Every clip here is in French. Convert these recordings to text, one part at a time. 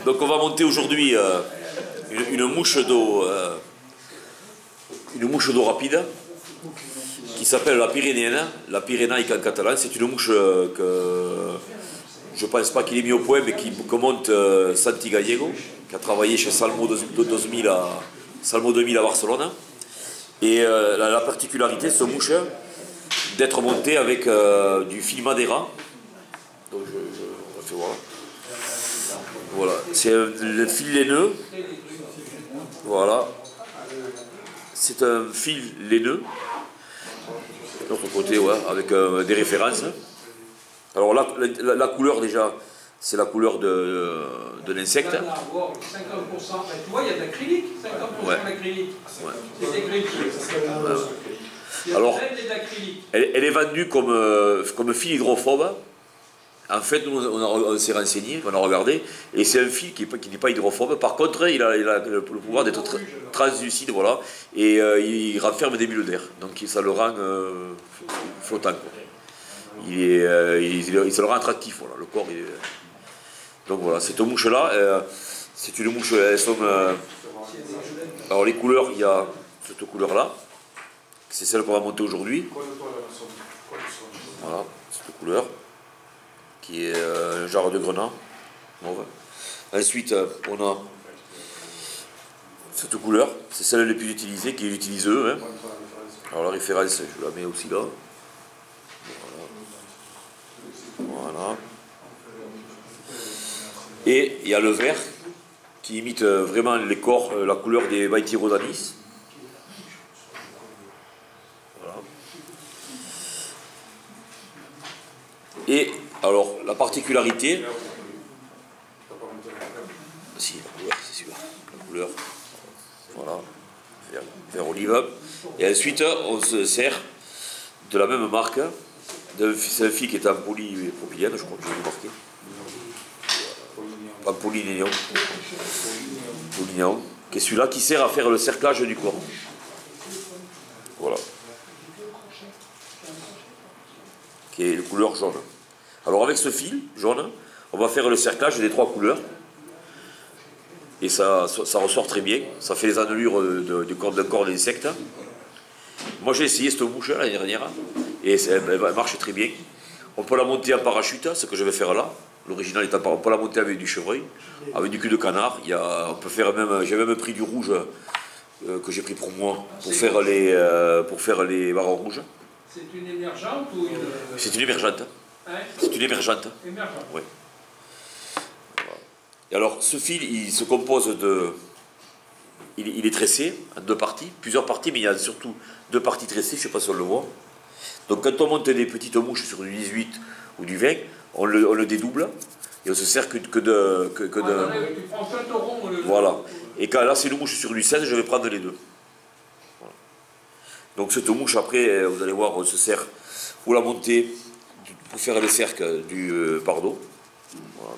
Donc on va monter aujourd'hui une mouche d'eau rapide qui s'appelle la pyrénéenne, la pyrénaïque en catalan. C'est une mouche que je ne pense pas qu'il ait mis au point, mais que monte Santi Gallego, qui a travaillé chez Salmo 2000 à Barcelone. Et la particularité de cette mouche, d'être montée avec du fil Madeira. Donc on va faire voir. Voilà, c'est le fil laineux. Voilà. C'est un fil laineux. De l'autre côté, ouais, avec des références. Alors là, la couleur déjà, c'est la couleur de l'insecte. 50%, tu vois, il y a de l'acrylique, 50% d'acrylique. Ouais. C'est des grégiers. Alors, elle est vendue comme fil hydrophobe. En fait, nous, on s'est renseigné, on a regardé, et c'est un fil qui n'est pas hydrophobe. Par contre, il a le pouvoir d'être translucide, voilà, et il renferme des bulles d'air. Donc ça le rend flottant, quoi. Ça le rend attractif, voilà, le corps. Donc voilà, cette mouche-là, c'est une mouche, elles sont... alors les couleurs, il y a cette couleur-là, c'est celle qu'on va monter aujourd'hui. Voilà, cette couleur, qui est un genre de grenat. Ensuite, on a cette couleur, c'est celle les plus utilisée, qu'ils utilisent eux. Hein. Alors la référence, je la mets aussi là. Voilà. Et il y a le vert, qui imite vraiment les corps, la couleur des Baetyrodanis. Voilà. Et alors, la particularité, si, la couleur, c'est celui-là, la couleur, voilà, vert olive. Et ensuite, on se sert de la même marque, c'est un fil qui est en polypropylène, je crois que j'ai remarqué. En polynéon, qui est celui-là qui sert à faire le cerclage du corps. Voilà. Qui est de couleur jaune. Alors avec ce fil jaune, on va faire le cerclage des trois couleurs. Et ça ressort très bien. Ça fait les annelures d'un corps d'insecte. Moi j'ai essayé cette mouche l'année dernière. Et elle marche très bien. On peut la monter en parachute, ce que je vais faire là. L'original est on peut la monter avec du chevreuil, avec du cul de canard. On peut faire même, j'ai même pris du rouge que j'ai pris pour moi, pour faire les marrons rouges. C'est une émergente ou une... C'est une émergente. Hein? C'est une émergente. Émergente. Oui. Voilà. Et alors, ce fil, il se compose de... Il est tressé en deux parties, plusieurs parties, mais il y a surtout deux parties tressées, je ne sais pas si on le voit. Donc quand on monte des petites mouches sur du 18 ou du 20, on le dédouble et on se sert que de... Tu prends plein de rond, voilà. Et quand là c'est une mouche sur du 16, je vais prendre les deux. Voilà. Donc cette mouche, après, vous allez voir, on se sert pour la monter, pour faire les cercles du pardot. Voilà,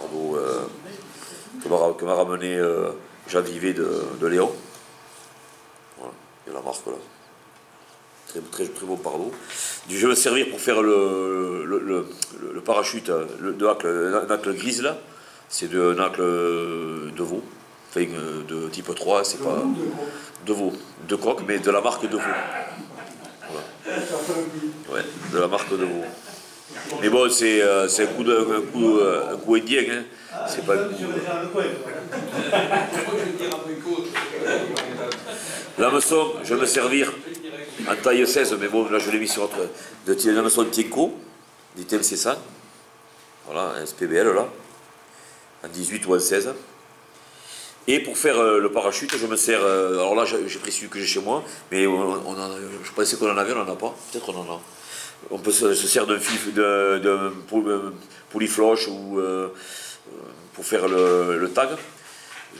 pour le pardot que m'a ramené Jean Vivet de Léon. Voilà, il y a la marque là. Très bon pardon. Je vais me servir pour faire le parachute un hacle grise là. C'est un hacle de veau. Enfin, de type 3, c'est pas de veau. De coq, mais de la marque de veau. Voilà. Ouais, de la marque de veau. Mais bon, c'est un coup indien, hein. C'est pas un coup. L'hameçon, je vais me servir en taille 16, mais bon, là je l'ai mis sur autre. De l'hameçon Tienco, du TMC100. Voilà, un SPBL là, en 18 ou en 16. Et pour faire le parachute, je me sers. Alors là, j'ai pris celui que j'ai chez moi, mais je pensais qu'on en avait, on n'en a pas. Peut-être on en a. On peut se sert d'un fil, d'un polyfloche ou pour faire le tag.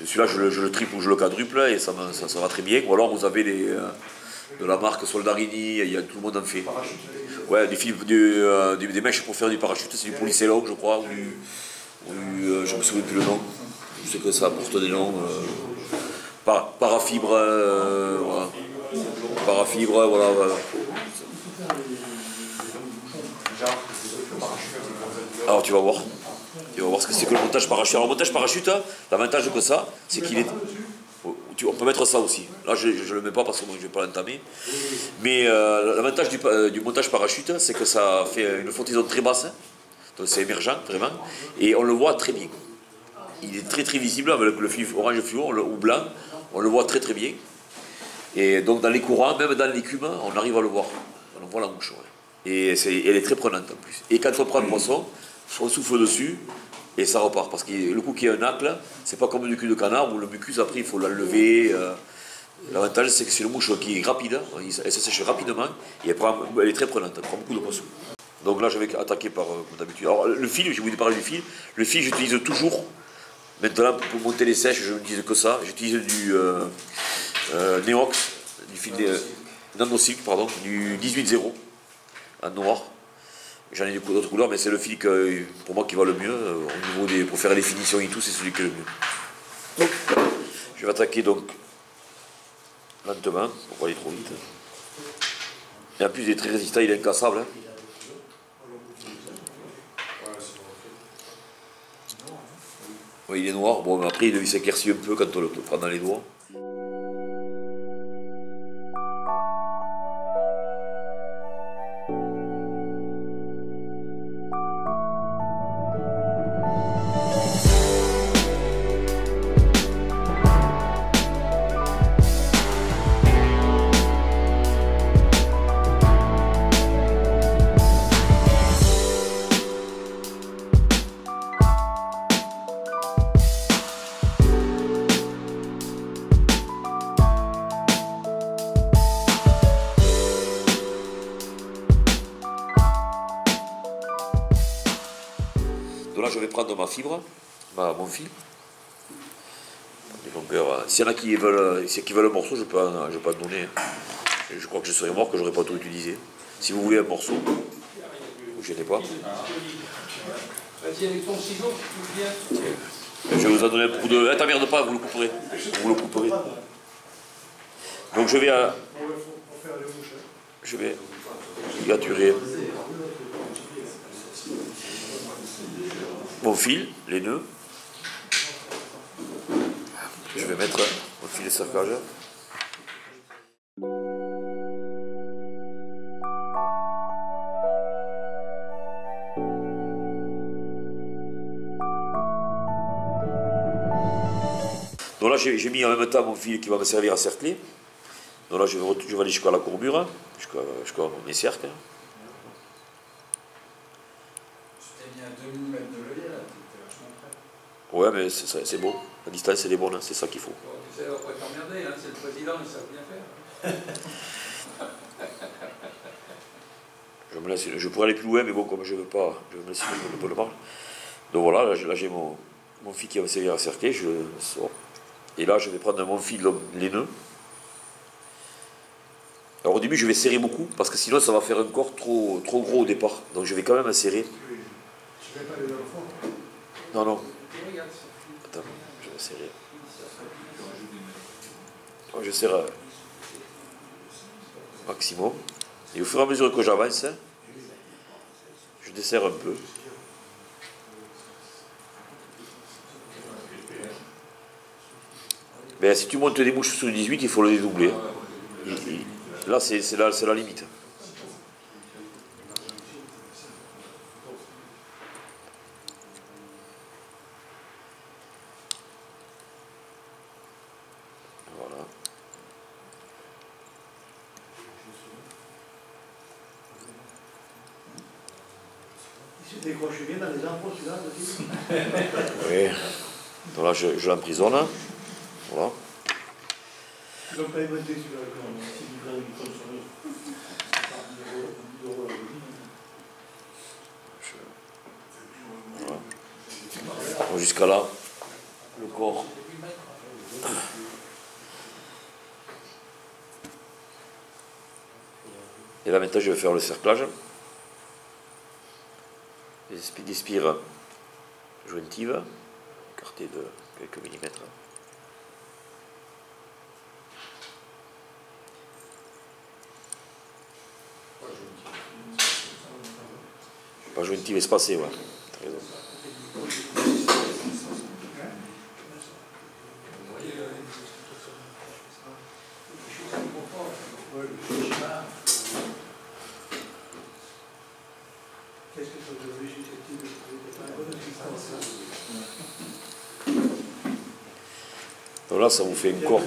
Celui-là, je le triple ou je le quadruple et ça va très bien. Ou alors vous avez de la marque Soldarini, tout le monde en fait. Ouais, des mèches pour faire du parachute, c'est du polycellone, je crois, je me souviens plus le nom. Je sais que ça apporte des noms. Parafibre, voilà. Parafibre, voilà. Alors tu vas voir. Tu vas voir ce que c'est que le montage parachute. Alors le montage parachute, l'avantage que ça, c'est qu'il est... On peut mettre ça aussi. Là, je ne le mets pas parce que moi, je ne vais pas l'entamer. Mais l'avantage du montage parachute, c'est que ça fait une flottaison très basse. Donc c'est émergent, vraiment. Et on le voit très bien. Il est très très visible avec le fil orange fluo ou blanc. On le voit très très bien. Et donc dans les courants, même dans l'écume, on arrive à le voir. On voit la mouche. Ouais. Et elle est très prenante en plus. Et quand on prend le poisson, on souffle dessus. Et ça repart, parce que le coup qu'il y a un acle, c'est pas comme du cul de canard où le mucus après il faut l'enlever. L'avantage c'est que c'est une mouche qui est rapide, elle se sèche rapidement et elle est très prenante, elle prend beaucoup de poissons. Donc là je vais attaquer par comme d'habitude. Alors le fil, je voulais parler du fil. Le fil j'utilise toujours, maintenant pour monter les sèches, je n'utilise que ça. J'utilise du Neox, du fil nanocycle, pardon, du 18-0 en noir. J'en ai d'autres couleurs, mais c'est le fil pour moi qui va le mieux. Au niveau pour faire les finitions et tout, c'est celui qui est le mieux. Donc, je vais attaquer donc lentement, pour pas aller trop vite. Et en plus, il est très résistant, il est incassable. Hein. Oui, il est noir. Bon, mais après, il s'éclaircit un peu quand on le prend dans les doigts. Donc là, je vais prendre ma fibre, mon fil. Les longueurs. S'il y en a qui veulent un morceau, je peux en donner. Je crois que je serais mort, que je n'aurais pas tout utilisé. Si vous voulez un morceau, ne vous gênez pas. Vas-y, avec ton ciseau, tu viens. Je vais vous en donner un coup de... t'emmerde pas, vous le couperez. Vous le couperez. Donc je vais ligaturer mon fil, les nœuds. Je vais mettre mon fil de cerclage. Donc là j'ai mis en même temps mon fil qui va me servir à cercler. Donc là je vais aller jusqu'à la courbure, jusqu'à mes cercles. Il y a 2 mm de levier là, t'es vachement prêt. Ouais, mais c'est bon. La distance, elle est bonne, hein. C'est ça qu'il faut. Bon, tu sais, on va pas t'emmerder, hein. C'est le président, il sait bien faire. Je pourrais aller plus loin, mais bon, comme je ne veux pas, je vais me laisser un peu le marge. Donc voilà, là j'ai mon fil qui va me servir à cercler, je le sors. Et là, je vais prendre mon fil, les nœuds. Alors au début, je vais serrer beaucoup, parce que sinon, ça va faire un corps trop gros au départ. Donc je vais quand même serrer. Je vais pas aller dans le fond. Non, non. Attends, je vais serrer. Donc, je serre maximum. Et au fur et à mesure que j'avance, je desserre un peu. Mais si tu montes des mouches sous le 18, il faut le dédoubler. Là, c'est la limite. Voilà. Il se décroche bien dans les arbres, celui-là, aussi. Oui. Donc là, je l'emprisonne. Voilà. Ils n'ont pas inventé celui-là, c'est du vrai du consommateur. Voilà. Donc, jusqu'à là, le corps. Et là maintenant je vais faire le cerclage. Des spires jointives, écartées de quelques millimètres. Pas jointives, espacées, ouais. T'as raison. Donc là, ça vous fait un corps.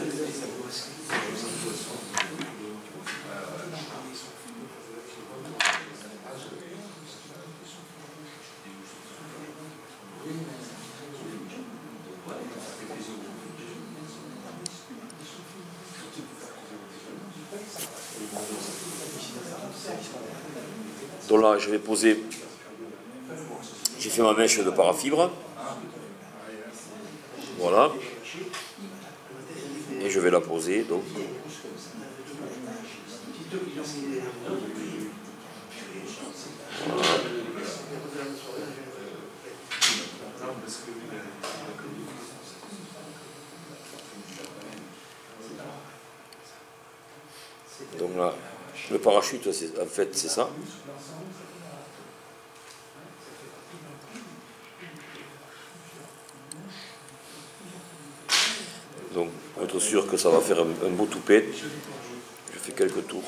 Donc là, je vais poser, j'ai fait ma mèche de parafibre, voilà, et je vais la poser, donc. Voilà. Donc là, le parachute, en fait, c'est ça. Donc, pour être sûr que ça va faire un beau toupet, je fais quelques tours.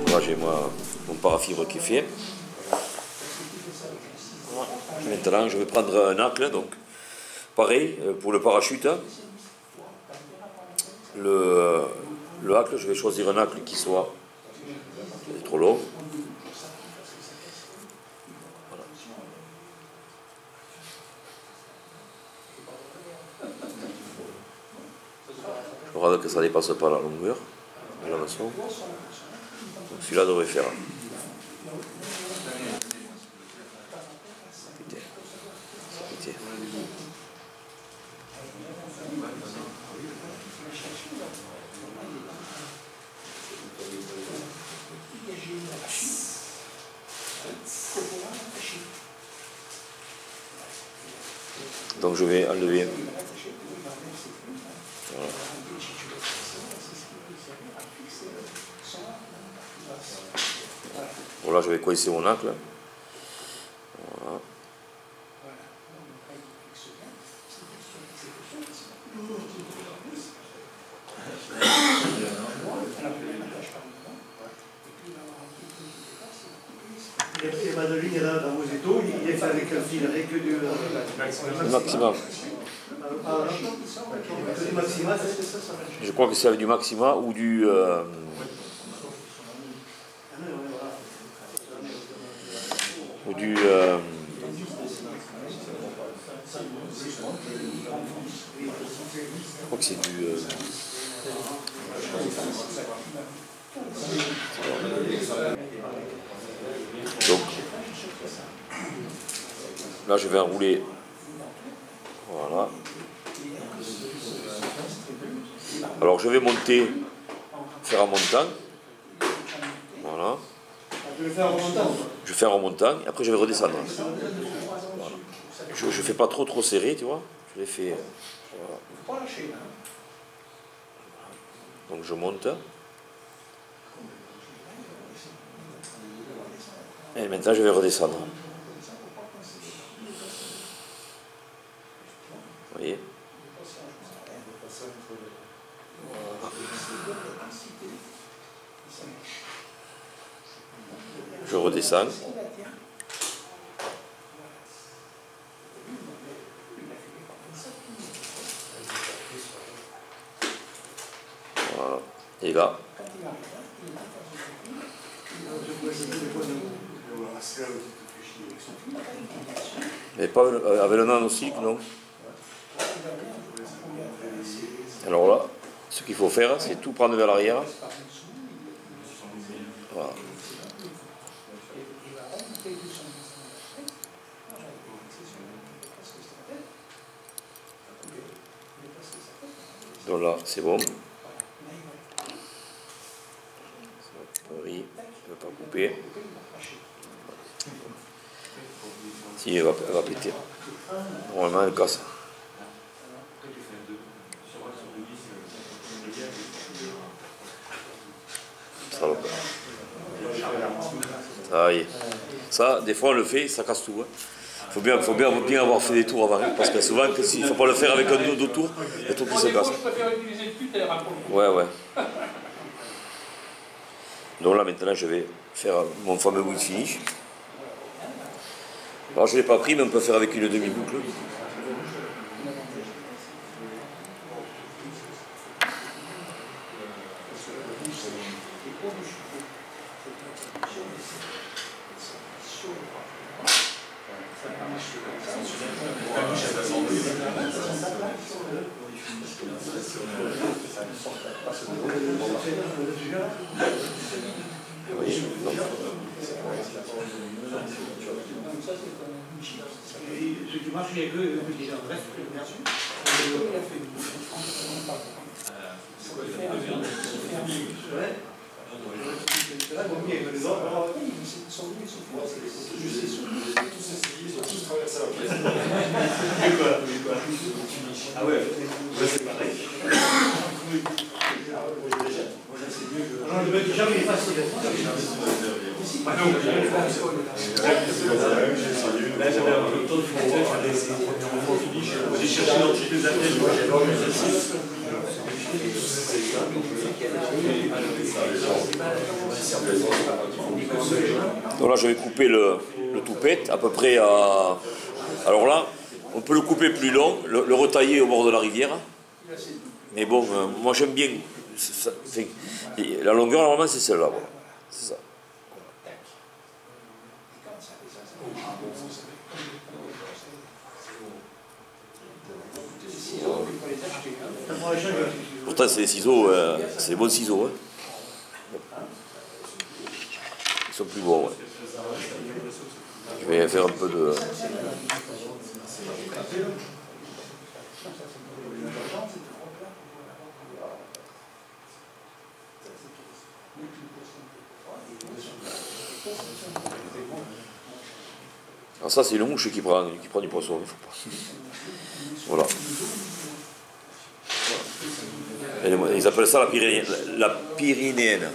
Là, j'ai mon parafibre qui est fait. Maintenant, je vais prendre un hacle, donc. Pareil, pour le parachute, le hacle, je vais choisir un hacle qui soit trop long. Voilà. Je regarde que ça ne dépasse pas la longueur de la maçon. Donc celui-là devrait faire. Donc je vais enlever. Voilà. Bon là je vais coincer mon hacle. Voilà. Et Madeline est là dans vos étaux, il est fait avec un fil avec du Maxima. Du Maxima, Je crois que c'est avec du Maxima ou du. Ou du. Je crois que c'est du. Donc, là je vais enrouler, voilà. Alors je vais monter, faire un montant, voilà. je vais faire un remontant. Je fais un remontant, et après je vais redescendre. Voilà. Je ne fais pas trop serré, tu vois, je les fais, voilà. Donc je monte. Et maintenant je vais redescendre. Vous voyez? Voilà. Je redescends. Voilà. Et là. Mais pas avec le nan aussi, non? Alors là, Ce qu'il faut faire, c'est tout prendre vers l'arrière. Voilà. Donc là, c'est bon. Il ne va pas couper. Si, elle va péter. Normalement, elle casse. Ça y est. Ça, des fois, on le fait, ça casse tout. Il faut bien avoir fait des tours avant, parce que souvent, il ne faut pas le faire avec un deux tours, il y a tout qui se casse. Je préfère utiliser le cutter. Ouais. Donc là, maintenant, je vais faire mon fameux wood finish. Alors, je ne l'ai pas pris, mais on peut faire avec une demi-boucle. Ce qui marche avec eux, il en reste là-dessus. Ah ouais, c'est pareil. Le mec jamais est facile. Là, j'avais un peu de temps de j'ai cherché dans toutes les appels. Donc là, je vais couper le toupette à peu près à... Alors là, on peut le couper plus long, le retailler au bord de la rivière. Mais bon, moi j'aime bien. La longueur, normalement, c'est celle-là. Voilà. C'est ça. Pourtant, c'est des ciseaux, c'est des bons ciseaux. Hein. Ils sont plus bons. Ouais. Je vais faire un peu de... Alors ça, c'est une mouche qui prend du poisson. Il faut pas. Voilà. Ils appellent ça la pyrénéenne.